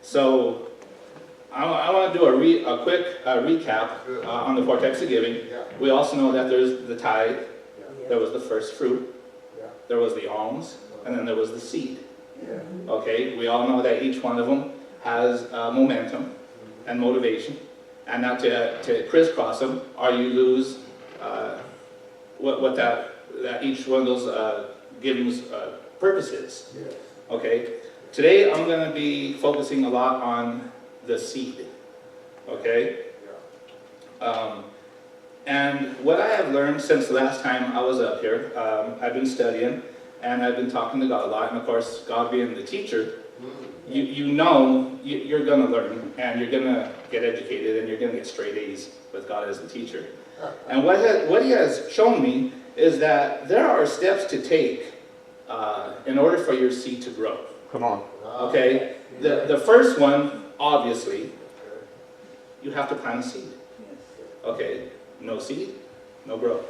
So I want to do a quick recap on the four types of giving. We also know that there's the tithe, there was the first fruit, there was the alms, and then there was the seed. Okay, we all know that each one of them has momentum and motivation, and not to crisscross them, or you lose what that each one of those giving's purpose is. Okay, today I'm going to be focusing a lot on the seed. Okay, and what I have learned since the last time I was up here, I've been studying and I've been talking to God a lot, and of course God being the teacher, you know you're going to learn and you're going to get educated and you're going to get straight A's with God as the teacher. And what he has shown me is that there are steps to take in order for your seed to grow. Come on. Okay, the first one, obviously, you have to plant a seed. Okay, no seed, no growth.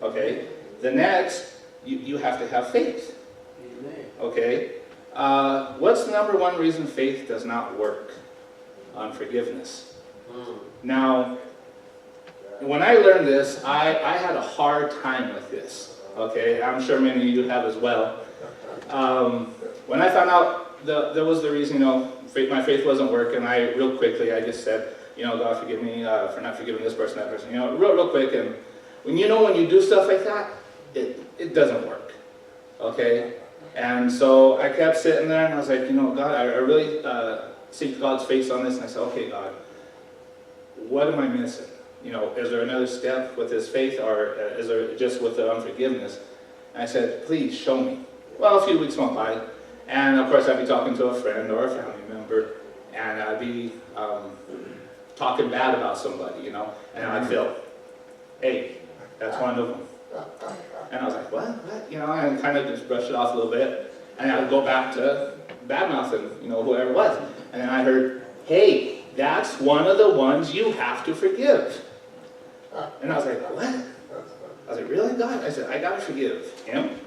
Okay, the next, you have to have faith. Okay, what's the number one reason faith does not work? Unforgiveness. Now, when I learned this, I had a hard time with this. Okay, I'm sure many of you have as well. When I found out there was the reason, my faith wasn't working, real quickly, I just said, God forgive me for not forgiving this person, that person, real quick. And when you do stuff like that, it doesn't work. Okay? And so I kept sitting there and I was like, God, I really seek God's face on this. And I said, okay, God, what am I missing? Is there another step with this faith, or is there just with the unforgiveness? And I said, please show me. Well, a few weeks went by, and of course I'd be talking to a friend or a family member, and I'd be talking bad about somebody, and I'd feel, hey, that's one of them. And I was like, what? And kind of just brushed it off a little bit, and I'd go back to bad-mouthing, whoever it was. And then I heard, hey, that's one of the ones you have to forgive. And I was like, what? I was like, really, God? I said, I got to forgive him.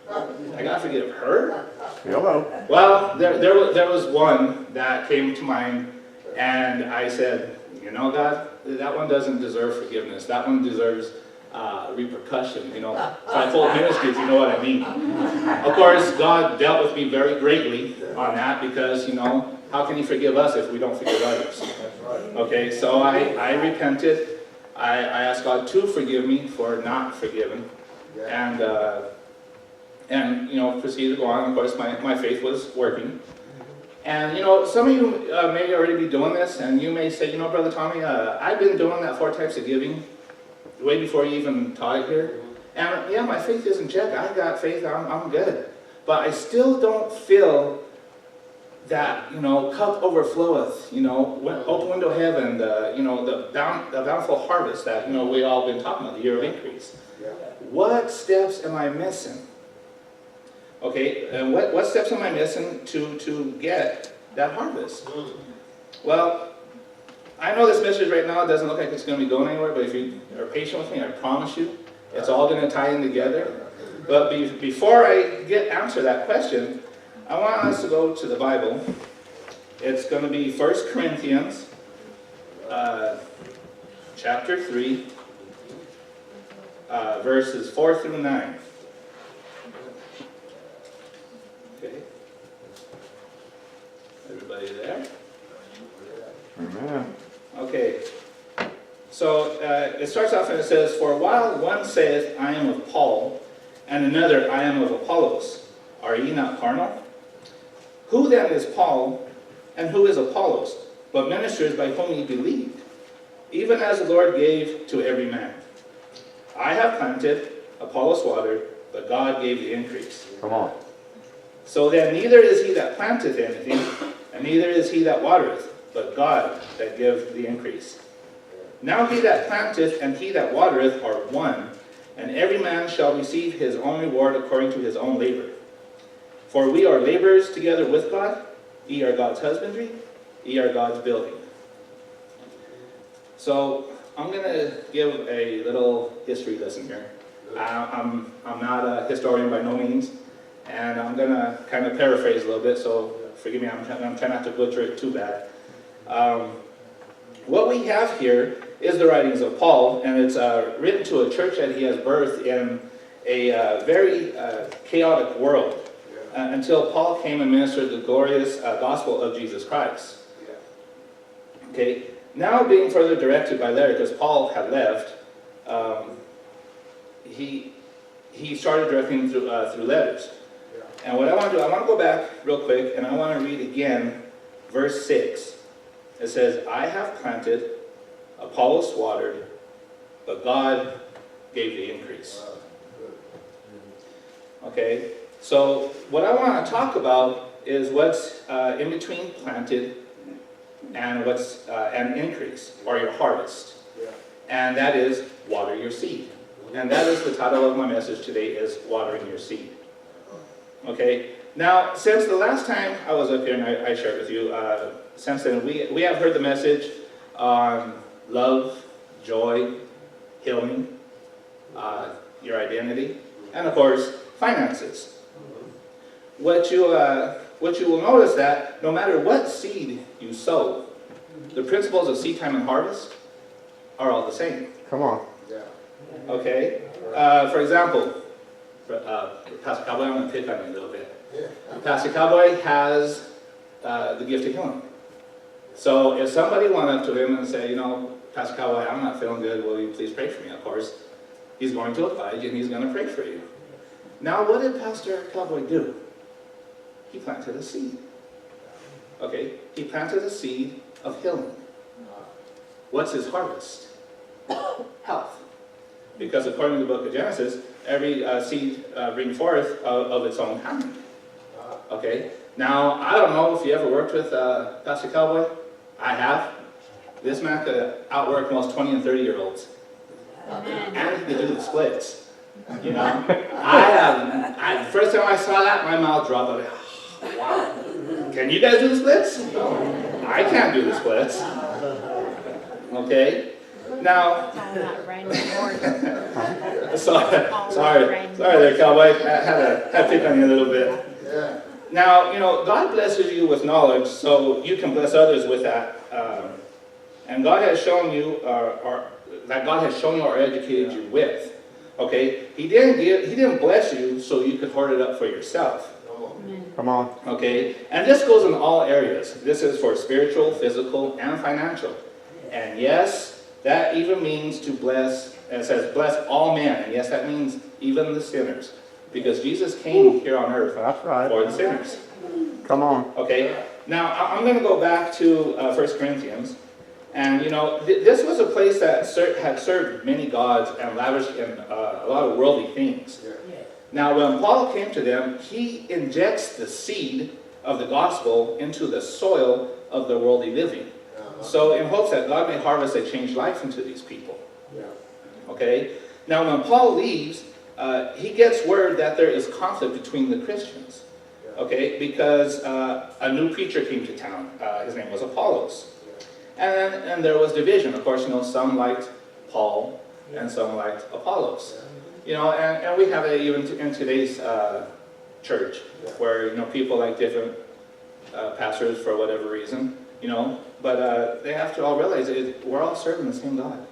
I got to forgive her. Hello. Well, there was one that came to mind, and I said, God, that one doesn't deserve forgiveness. That one deserves repercussion, fivefold ministry, if you know what I mean. Of course, God dealt with me very greatly on that because, how can he forgive us if we don't forgive others? Okay, so I repented. I asked God to forgive me for not forgiving, and proceeded to go on. Of course, my faith was working. And, some of you may already be doing this, and you may say, Brother Tommy, I've been doing that 4 types of giving way before you even taught it here. And, yeah, my faith is in check. I got faith. I'm good. But I still don't feel that, cup overfloweth, open window heaven, the bountiful harvest that, we all been talking about, the year of increase. What steps am I missing? Okay, and what steps am I missing to get that harvest? Well, I know this message right now doesn't look like it's going to be going anywhere, but if you are patient with me, I promise you, it's all going to tie in together. But before I answer that question, I want us to go to the Bible. It's going to be 1 Corinthians chapter 3, verses 4 through 9. Okay. Everybody there? Amen. Okay. So it starts off and it says, for while one saith, I am of Paul, and another, I am of Apollos, are ye not carnal? Who then is Paul, and who is Apollos, but ministers by whom ye believed, even as the Lord gave to every man? I have planted, Apollos watered, but God gave the increase. Come on. So then neither is he that planteth anything, and neither is he that watereth, but God that giveth the increase. Now he that planteth and he that watereth are one, and every man shall receive his own reward according to his own labor. For we are laborers together with God. Ye are God's husbandry, ye are God's building. So I'm going to give a little history lesson here. I'm not a historian by no means, and I'm going to kind of paraphrase a little bit, so forgive me, I'm trying not to butcher it too bad. What we have here is the writings of Paul, and it's written to a church that he has birthed in a very chaotic world until Paul came and ministered the glorious gospel of Jesus Christ. Okay, now being further directed by letter, because Paul had left, he started directing through letters. And what I want to do, I want to go back real quick, and I want to read again verse 6. It says, I have planted, Apollos watered, but God gave the increase. Okay, so what I want to talk about is what's in between planted and what's an increase, or your harvest. And that is water your seed. And that is the title of my message today, is watering your seed. Okay, now since the last time I was up here and I shared with you, since then we have heard the message on love, joy, healing, your identity, and of course finances. What you will notice that no matter what seed you sow, the principles of seed time and harvest are all the same. Come on. Okay, for example, Pastor Cowboy, I'm going to pick on you a little bit. Pastor Cowboy has the gift of healing. So if somebody went up to him and said, you know, Pastor Cowboy, I'm not feeling good, will you please pray for me? Of course, he's going to oblige and he's going to pray for you. Now, what did Pastor Cowboy do? He planted a seed. Okay, he planted a seed of healing. What's his harvest? Health. Because according to the book of Genesis, every seed brings forth of its own kind. Okay? Now, I don't know if you ever worked with Pastor Cowboy. I have. This man could outwork most 20 and 30-year-olds. And he could do the splits. You know? First time I saw that, my mouth dropped. I was like, wow. Can you guys do the splits? No. I can't do the splits. Okay? Now, sorry there, Cowboy. I had to pick on you a little bit. Now, you know, God blesses you with knowledge, so you can bless others with that. And God has shown you, that God has shown you or educated you with. Okay, He didn't bless you so you could hoard it up for yourself. Come on. Okay, and this goes in all areas. This is for spiritual, physical, and financial. And yes, that even means to bless. It says, bless all men. And yes, that means even the sinners. Because Jesus came here on earth for the sinners. Come on. Okay, now I'm going to go back to 1 Corinthians. And you know, this was a place that had served many gods and lavished in a lot of worldly things. Now when Paul came to them, he injects the seed of the gospel into the soil of their worldly living. So in hopes that God may harvest a changed life into these people. Okay? Now when Paul leaves, he gets word that there is conflict between the Christians. Okay? Because a new preacher came to town. His name was Apollos. And there was division. Of course, you know, some liked Paul and some liked Apollos. You know, and we have it even in today's church, where, you know, people like different pastors for whatever reason, you know, but they have to all realize we're all serving the same God.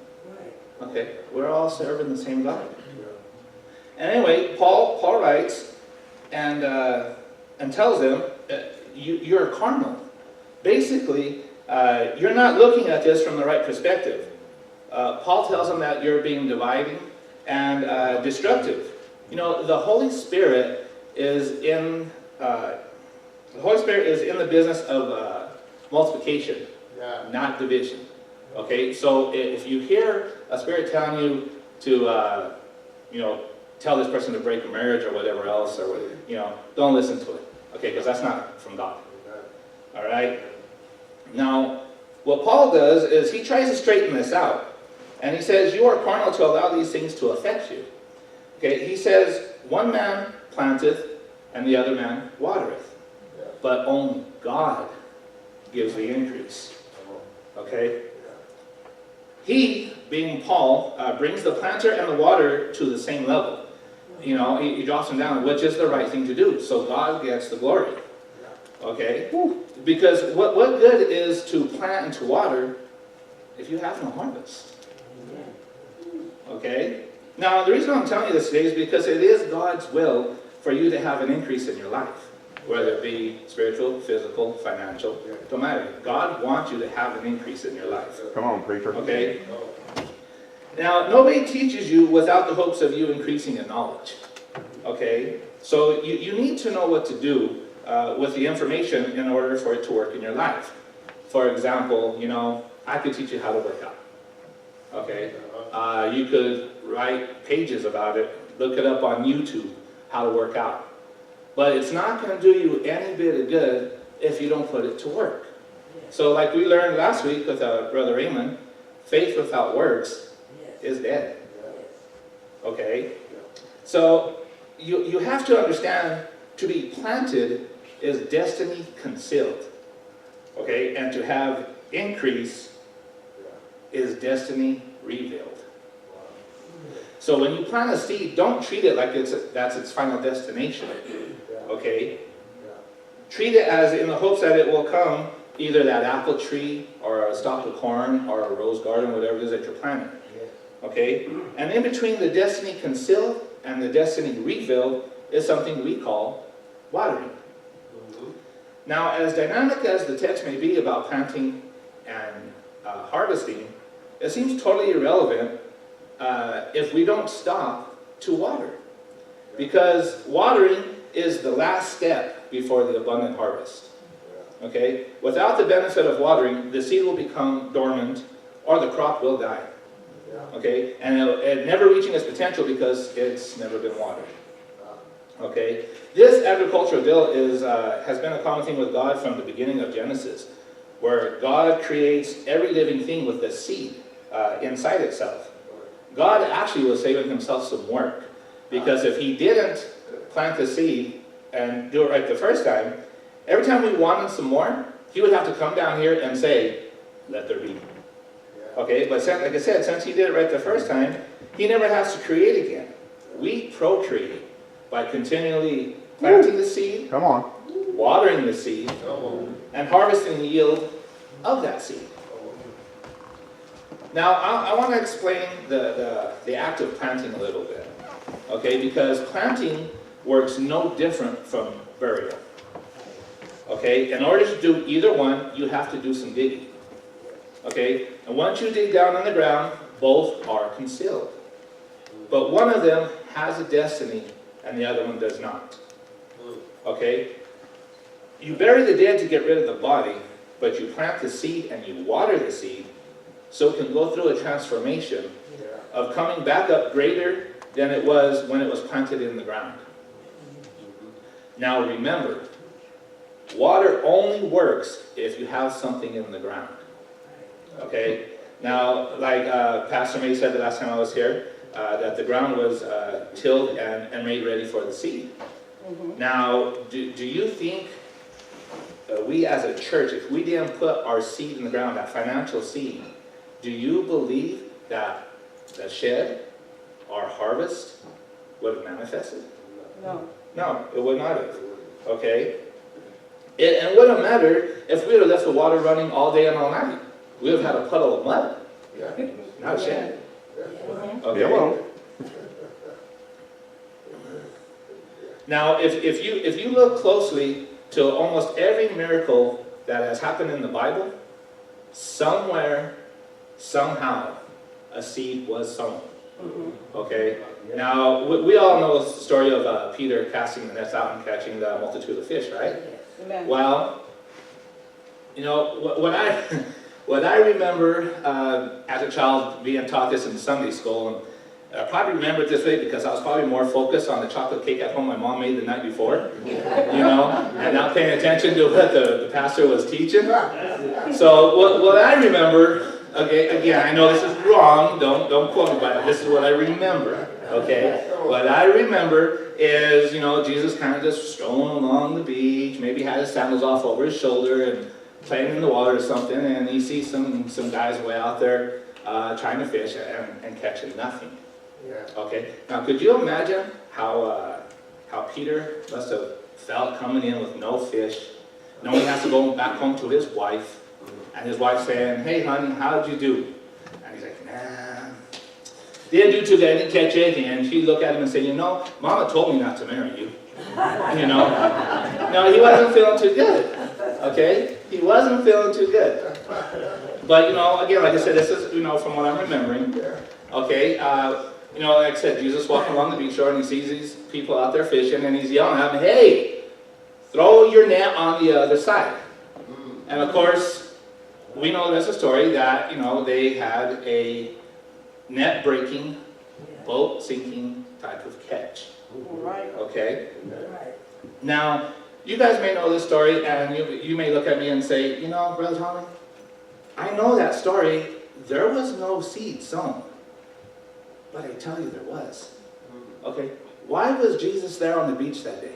Okay, we're all serving the same God. And anyway, Paul writes and tells them, you're carnal. Basically, you're not looking at this from the right perspective. Paul tells them that you're being dividing and destructive. You know, the Holy Spirit is in the business of multiplication, not division. Okay, so if you hear a spirit telling you to, you know, tell this person to break a marriage or whatever else, or you know, don't listen to it. Okay, because that's not from God. All right. Now, what Paul does is he tries to straighten this out. And he says, you are carnal to allow these things to affect you. Okay, he says, one man planteth, and the other man watereth. But only God gives the increase. Okay? He, being Paul, brings the planter and the water to the same level. You know, he drops them down, which is the right thing to do. So God gets the glory. Okay? Because what good is to plant and to water if you have no harvest? Okay? Now, the reason I'm telling you this today is because it is God's will for you to have an increase in your life. Whether it be spiritual, physical, financial, don't matter. God wants you to have an increase in your life. Come on, preacher. Okay? Now, nobody teaches you without the hopes of you increasing in knowledge. Okay? So you need to know what to do with the information in order for it to work in your life. For example, I could teach you how to work out. Okay? You could write pages about it, look it up on YouTube, how to work out. But it's not going to do you any bit of good if you don't put it to work. So like we learned last week with Brother Raymond, faith without works is dead. Okay? So you have to understand, to be planted is destiny concealed. Okay? And to have increase is destiny revealed. So when you plant a seed, don't treat it like that's its final destination. Okay? Treat it as in the hopes that it will come, either that apple tree or a stalk of corn or a rose garden, whatever it is that you're planting. Okay? And in between the destiny concealed and the destiny revealed is something we call watering. Now, as dynamic as the text may be about planting and harvesting, it seems totally irrelevant if we don't stop to water. Because watering is the last step before the abundant harvest. Okay? Without the benefit of watering, the seed will become dormant or the crop will die. Okay? And it never reaching its potential because it's never been watered. Okay? This agricultural deal has been a common thing with God from the beginning of Genesis, where God creates every living thing with a seed inside itself. God actually was saving himself some work, because if he didn't plant the seed and do it right the first time, every time we wanted some more, he would have to come down here and say, let there be. Okay, but like I said, since he did it right the first time, he never has to create again. We procreate by continually planting the seed, Come on. watering the seed, and harvesting the yield of that seed. Now, I want to explain the act of planting a little bit. Okay, because planting works no different from burial. Okay, in order to do either one, you have to do some digging. Okay, and once you dig down in the ground, both are concealed. But one of them has a destiny and the other one does not. Okay, you bury the dead to get rid of the body, but you plant the seed and you water the seed so it can go through a transformation of coming back up greater than it was when it was planted in the ground. Now remember, water only works if you have something in the ground. Okay? Now, like Pastor May said the last time I was here, that the ground was tilled and made ready for the seed. Now, do you think we as a church, if we didn't put our seed in the ground, that financial seed, do you believe that the shed, our harvest, would have manifested? No. No, it would not have. Okay? It wouldn't matter if we would have left the water running all day and all night. We would have had a puddle of mud. Not a shed. Okay? Yeah, well. Now, if you look closely to almost every miracle that has happened in the Bible, somewhere, somehow, a seed was sown. Okay? Now, we all know the story of Peter casting the nets out and catching the multitude of fish, right? Amen. Well, what I remember as a child being taught this in Sunday school, and I probably remember it this way because I was probably more focused on the chocolate cake at home my mom made the night before, and not paying attention to what the pastor was teaching. So what I remember, okay, again, I know this is wrong, don't quote me, but this is what I remember, okay? What I remember is, Jesus kind of just strolling along the beach, maybe had his sandals off over his shoulder and playing in the water or something, and he sees some guys way out there trying to fish and catching nothing. Okay, now could you imagine how Peter must have felt coming in with no fish, Now he has to go back home to his wife, and his wife saying, hey honey, how did you do? And he's like, nah, didn't do too good, I didn't catch anything. And she looked at him and said, you know, Mama told me not to marry you. You know? No, he wasn't feeling too good. Okay? He wasn't feeling too good. But, you know, again, like I said, this is, you know, from what I'm remembering. Okay? You know, like I said, Jesus walking along the beach shore and he sees these people out there fishing and he's yelling at them, hey, throw your net on the other side. And of course, we know there's a story that, you know, they had a net breaking, boat sinking type of catch. Okay? Now, you guys may know this story and you may look at me and say, you know, Brother Tommy, I know that story. There was no seed sown. But I tell you there was. Okay? Why was Jesus there on the beach that day?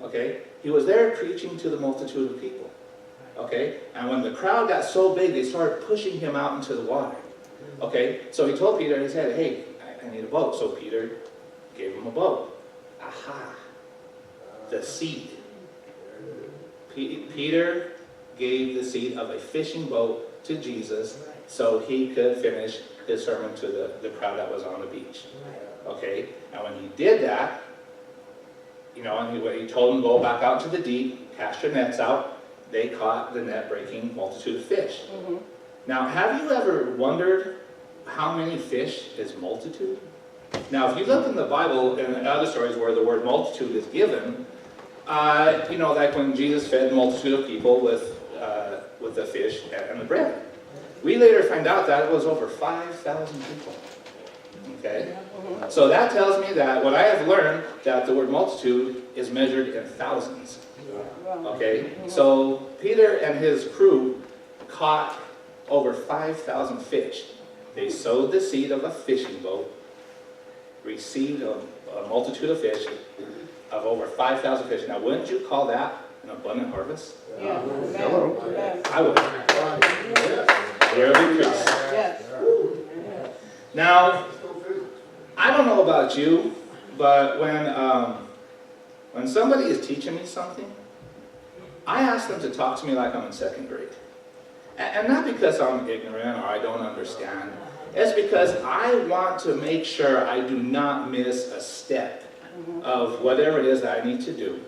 Okay? He was there preaching to the multitude of people. Okay? And when the crowd got so big, they started pushing him out into the water. Okay? So he told Peter, he said, hey, I need a boat. So Peter gave him a boat. Aha! The seed. Peter gave the seed of a fishing boat to Jesus so he could finish his sermon to the crowd that was on the beach. Okay? And when he did that, you know, and he told them, go back out to the deep, cast your nets out. They caught the net-breaking multitude of fish. Now, have you ever wondered how many fish is multitude? Now, if you look in the Bible and other stories where the word multitude is given, you know, like when Jesus fed the multitude of people with the fish and the bread. We later find out that it was over 5,000 people. Okay? So that tells me that what I have learned, that the word multitude is measured in thousands. Okay? So Peter and his crew caught over 5,000 fish. They sowed the seed of a fishing boat, received a multitude of fish, of over 5,000 fish. Now, wouldn't you call that an abundant harvest? Yeah. Hello. I would. There will increase. Now, I don't know about you, but when somebody is teaching me something, I ask them to talk to me like I'm in second grade. And not because I'm ignorant or I don't understand. It's because I want to make sure I do not miss a step of whatever it is that I need to do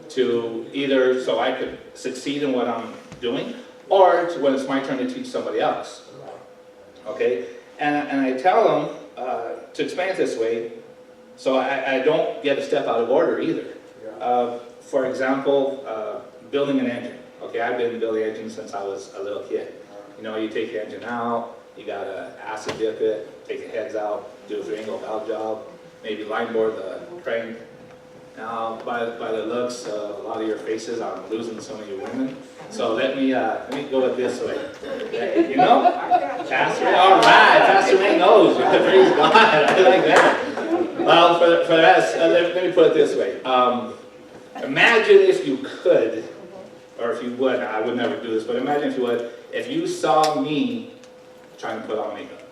to either so I could succeed in what I'm doing or to when it's my turn to teach somebody else. Okay? And I tell them to explain it this way so I don't get a step out of order either. For example, building an engine. Okay, I've been building engines since I was a little kid. You know, you take the engine out, you gotta acid dip it, take the heads out, do a 3-angle valve job, maybe line bore the crank. Now, by the looks, a lot of your faces, I'm losing some of you women. So let me go it this way. You know, Pastor Ray. All right, Pastor Ray knows. Praise God, I like that. Well, for the rest, let me put it this way. Imagine if you could. Or if you would, I would never do this, but imagine if you would, if you saw me trying to put on makeup.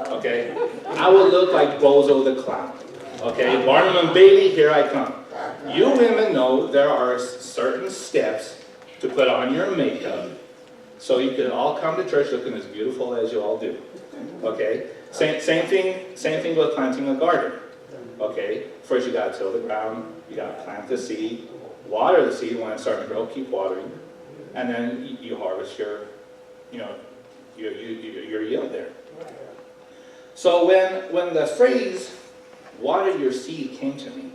Okay? I would look like Bozo the Clown. Okay? Barnum and Bailey, here I come. You women know there are certain steps to put on your makeup so you can all come to church looking as beautiful as you all do. Okay? Same thing with planting a garden. Okay? First you got to till the ground, you got to plant the seed, water the seed when it's starting to grow, keep watering, and then you harvest your yield there. So when the phrase "water your seed" came to me,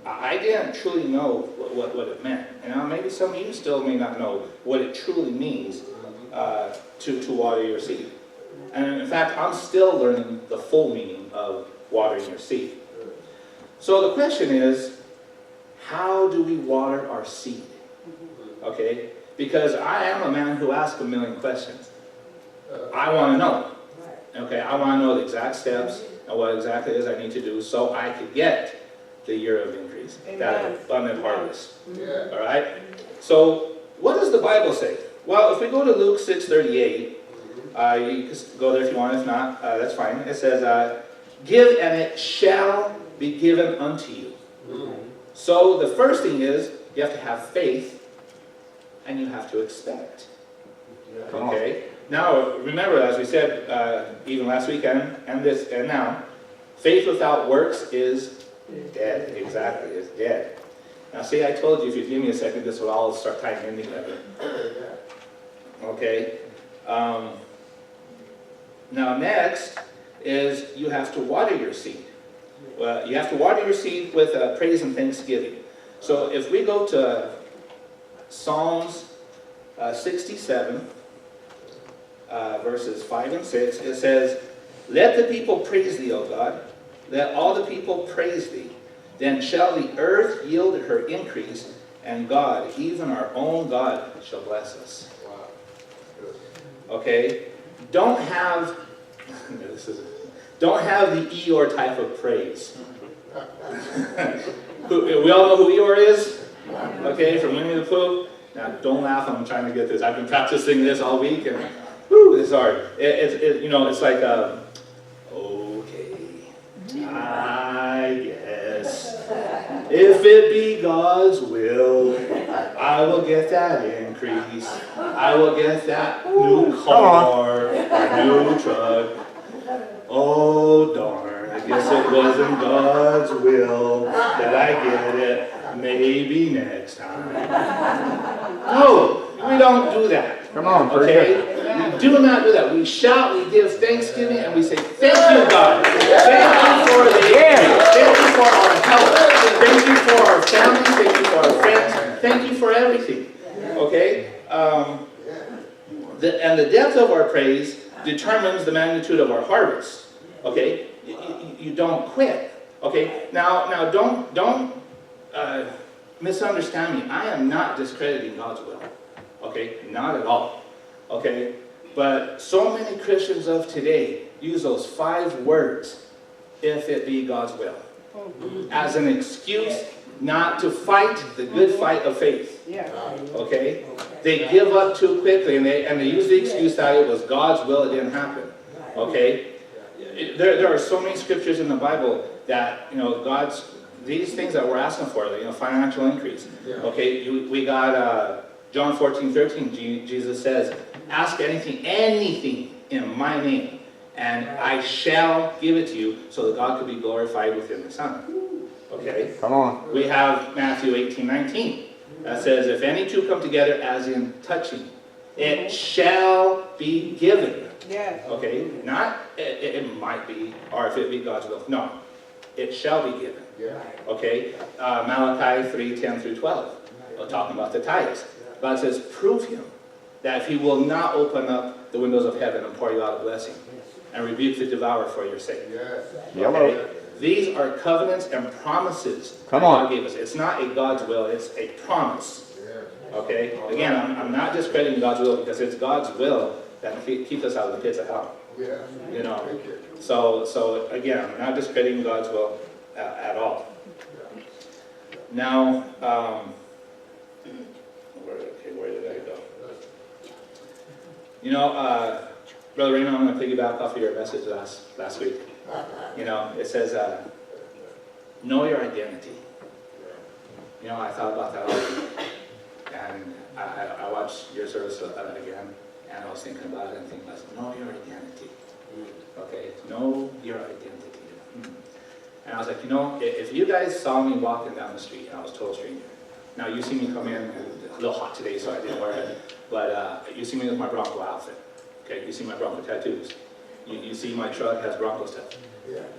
I didn't truly know what it meant. And now maybe some of you still may not know what it truly means to water your seed. And in fact, I'm still learning the full meaning of watering your seed. So the question is, how do we water our seed? Okay? Because I am a man who asks a million questions. I want to know. Okay? I want to know the exact steps and what exactly it is I need to do so I could get the year of increase, that abundant harvest. All right? So, what does the Bible say? Well, if we go to Luke 6:38, you can go there if you want. If not, that's fine. It says, "Give and it shall be given unto you." So the first thing is you have to have faith and you have to expect. Come on. Okay? Now, remember, as we said even last weekend, and now, faith without works is dead. Exactly, it's dead. Now, see, I told you, if you give me a second, this will all start tying in together. Okay? Now, next is you have to water your seed. Well, you have to water your seed with praise and thanksgiving. So, if we go to Psalms 67, verses 5 and 6, it says, "Let the people praise thee, O God. Let all the people praise thee. Then shall the earth yield her increase, and God, even our own God, shall bless us." Okay? Don't have the Eeyore type of praise. We all know who Eeyore is? Okay, from Winnie the Pooh. Now, don't laugh, I'm trying to get this. I've been practicing this all week, and whew, it's hard. It's like, okay, I guess, if it be God's will, I will get that increase. I will get that new car, a new truck. Oh, darn, I guess it wasn't God's will that I get it. Maybe next time. No, we don't do that. Come on, okay? We do not do that. We shout, we give thanksgiving, and we say, "Thank you, God. Thank you for the Thank you for our health. Thank you for our family. Thank you for our friends. Thank you for everything." Okay? And the depth of our praise determines the magnitude of our harvest. Okay? You don't quit. Okay? Now don't misunderstand me. I am not discrediting God's will. Okay? Not at all. Okay? But so many Christians of today use those 5 words, "if it be God's will," as an excuse not to fight the good fight of faith. Okay? They give up too quickly, and they use the excuse that it was God's will, it didn't happen. Okay? There are so many scriptures in the Bible that, these things that we're asking for, financial increase. Okay? We got John 14:13, Jesus says, "Ask anything in my name, and I shall give it to you, so that God could be glorified within the Son." Okay? Come on. We have Matthew 18:19. That says, "If any two come together as in touching, it shall be given." Yes. Okay? Not it might be, or if it be God's will. No. It shall be given. Okay? Malachi 3:10 through 12. We're talking about the tithes. God says, "Prove him that if he will not open up the windows of heaven and pour you out a blessing, and rebuke the devourer for your sake." Okay? These are covenants and promises that God gave us. It's not a God's will, it's a promise. Okay? Again, I'm not discrediting God's will, because it's God's will that keeps us out of the pits of hell. So again, I'm not discrediting God's will at all. Now, where did I go? Brother Raymond, I'm going to piggyback off of your message last week. It says, know your identity. I thought about that all week. And I watched your service again, and I was thinking about it and thinking about, know your identity. Okay, know your identity. And I was like, if you guys saw me walking down the street, and I was a total stranger. Now, you see me come in, and it's a little hot today, so I didn't wear it. But you see me with my Bronco outfit. Okay, you see my Bronco tattoos. You see my truck has Bronco stuff.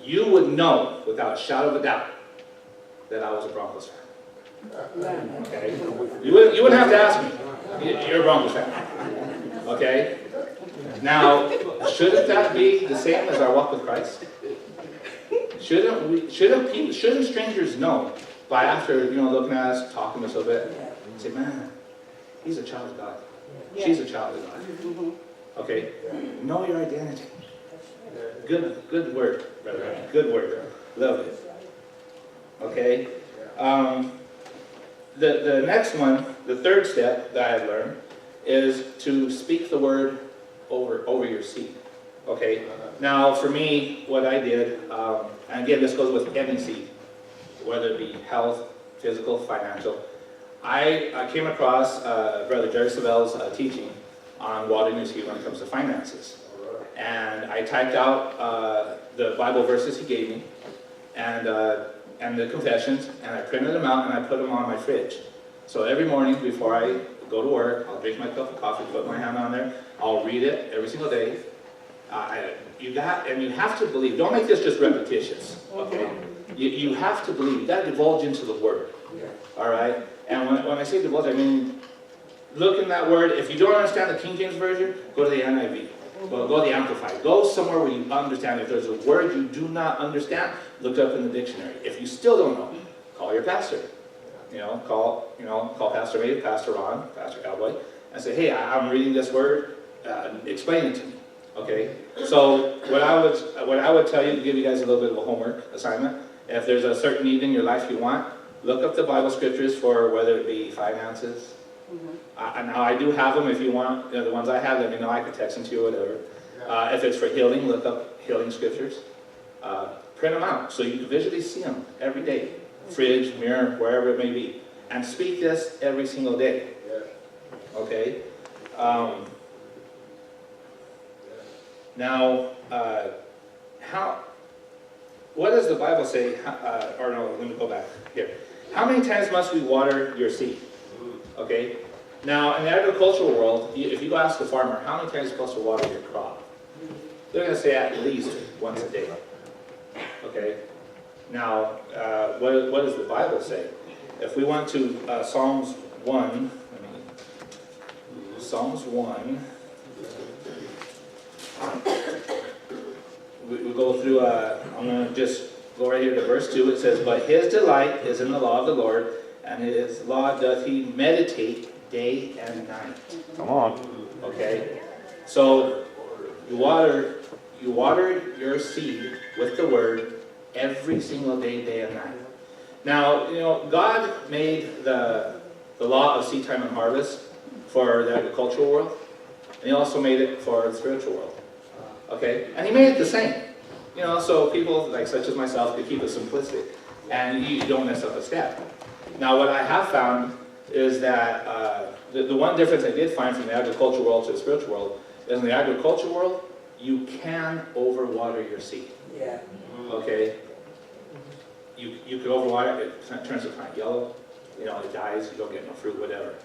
You would know, without a shadow of a doubt, that I was a Broncos fan. Okay? You wouldn't have to ask me. You're a Broncos fan. Okay? Now, shouldn't that be the same as our walk with Christ? Shouldn't strangers know by after looking at us, talking to us a little bit, say, man, he's a child of God. She's a child of God. Okay? Know your identity. Good word, brother. Good word. Love it. Okay? The next one, the third step that I've learned, is to speak the word over your seed. Okay? Now, for me, what I did, and again, this goes with any seed, whether it be health, physical, financial, I came across Brother Jerry Savelle's teaching on watering your seed when it comes to finances. And I typed out the Bible verses he gave me and the confessions, and I printed them out and I put them on my fridge. So every morning before I go to work, I'll drink my cup of coffee, put my hand on there, I'll read it every single day. You have to believe. Don't make this just repetitious, okay? You have to believe. You got to divulge into the Word, all right? And when I say divulge, I mean look in that Word. If you don't understand the King James Version, go to the NIV. Go to the Amplified. Go somewhere where you understand. If there's a word you do not understand, look it up in the dictionary. If you still don't know, call your pastor. Call Pastor Maeve, Pastor Ron, Pastor Cowboy, and say, hey, I'm reading this word. Explain it to me. Okay. So what I would tell you, to give you guys a little bit of a homework assignment, if there's a certain need in your life you want, look up the Bible scriptures for whether it be finances. Now I do have them. If you want, the ones I have, let me know. I could text them to you or whatever. If it's for healing, look up healing scriptures. Print them out so you can visually see them every day. Fridge, mirror, wherever it may be. And speak this every single day. Okay? Now, what does the Bible say? Let me go back here. How many times must we water your seed? Okay? Now, in the agricultural world, if you go ask a farmer, how many times are you supposed to water your crop? They're going to say at least once a day. Okay? Now, what does the Bible say? If we went to Psalms 1, Psalms 1, we go through, I'm going to just go right here to verse 2. It says, but his delight is in the law of the Lord, and his law doth he meditate day and night. Come on. Okay? So, you water your seed with the word every single day, day and night. Now, God made the law of seed time and harvest for the agricultural world, and he also made it for the spiritual world. Okay? And he made it the same. So people like such as myself could keep it simplistic, and you don't mess up a step. Now, what I have found is that the one difference I did find from the agricultural world to the spiritual world is in the agricultural world, you can overwater your seed. Yeah. Okay? You could overwater it, it turns the plant yellow, it dies, you don't get no fruit, whatever.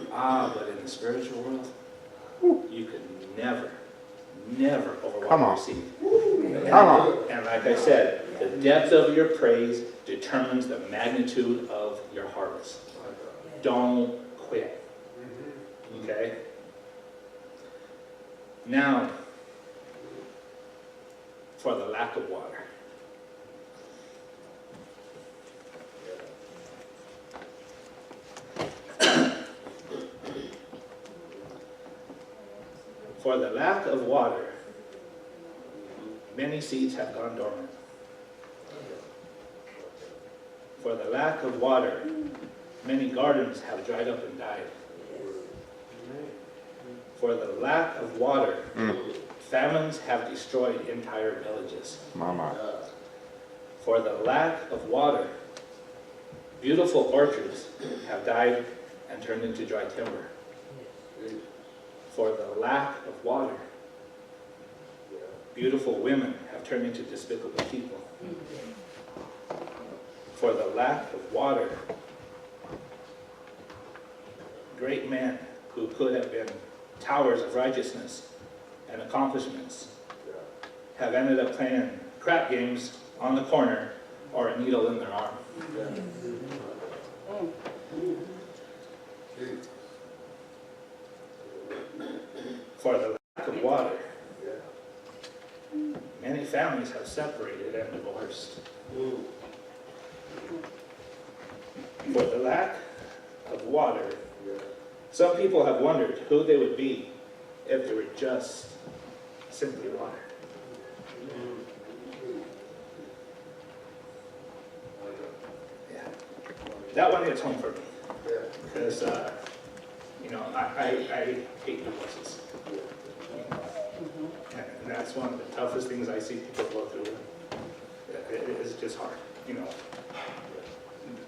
But in the spiritual world, you could never overwater your seed. Come on. And like I said, the depth of your praise determines the magnitude of your harvest. Don't quit. Okay? Now, for the lack of water. For the lack of water, many seeds have gone dormant. For the lack of water, many gardens have dried up and died. For the lack of water, famines have destroyed entire villages. Mama. For the lack of water, beautiful orchards have died and turned into dry timber. For the lack of water, beautiful women have turned into despicable people. For the lack of water, great men who could have been towers of righteousness and accomplishments have ended up playing crap games on the corner or a needle in their arm. For the lack of water, many families have separated and divorced. For the lack of water, some people have wondered who they would be if they were just simply water. Yeah, that one hits home for me because I hate divorces, and that's one of the toughest things I see people go through. It's just hard,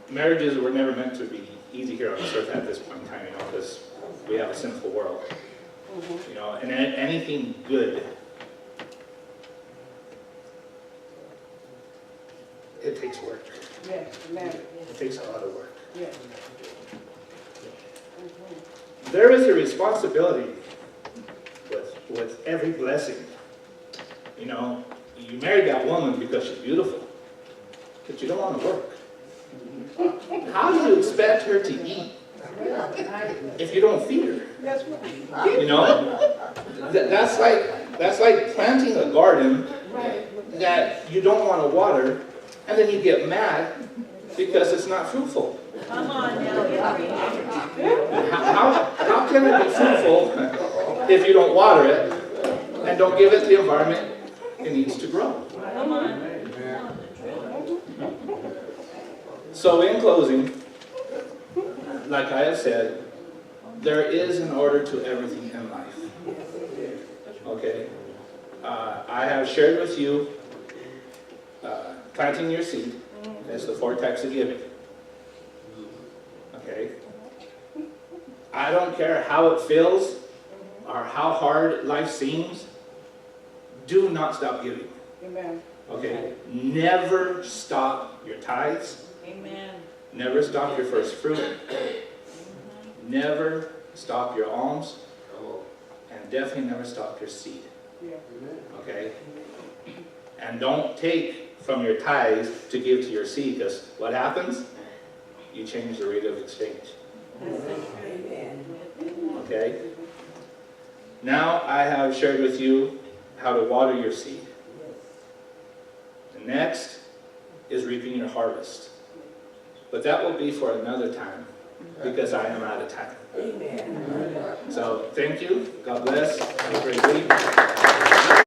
Marriages were never meant to be easy here on this earth at this point in time, because we have a sinful world. And anything good, it takes work. Yes, amen. It takes a lot of work. Yes. There is a responsibility with every blessing. You married that woman because she's beautiful, but you don't want to work. How do you expect her to eat if you don't feed her? That's right. That's like planting a garden that you don't want to water, and then you get mad because it's not fruitful. Come on now. How can it be fruitful if you don't water it and don't give it the environment it needs to grow? Come on. So in closing, like I have said, there is an order to everything in life. Okay? I have shared with you planting your seed as the 4 types of giving. Okay? I don't care how it feels or how hard life seems, do not stop giving. Amen. Okay? Never stop your tithes. Amen. Never stop your first fruit. Never stop your alms. And definitely never stop your seed. Yeah. Okay? And don't take from your tithes to give to your seed, because what happens? You change the rate of exchange. Okay? Now I have shared with you how to water your seed. The next is reaping your harvest. But that will be for another time, because I am out of time. So thank you. God bless. Have a great week.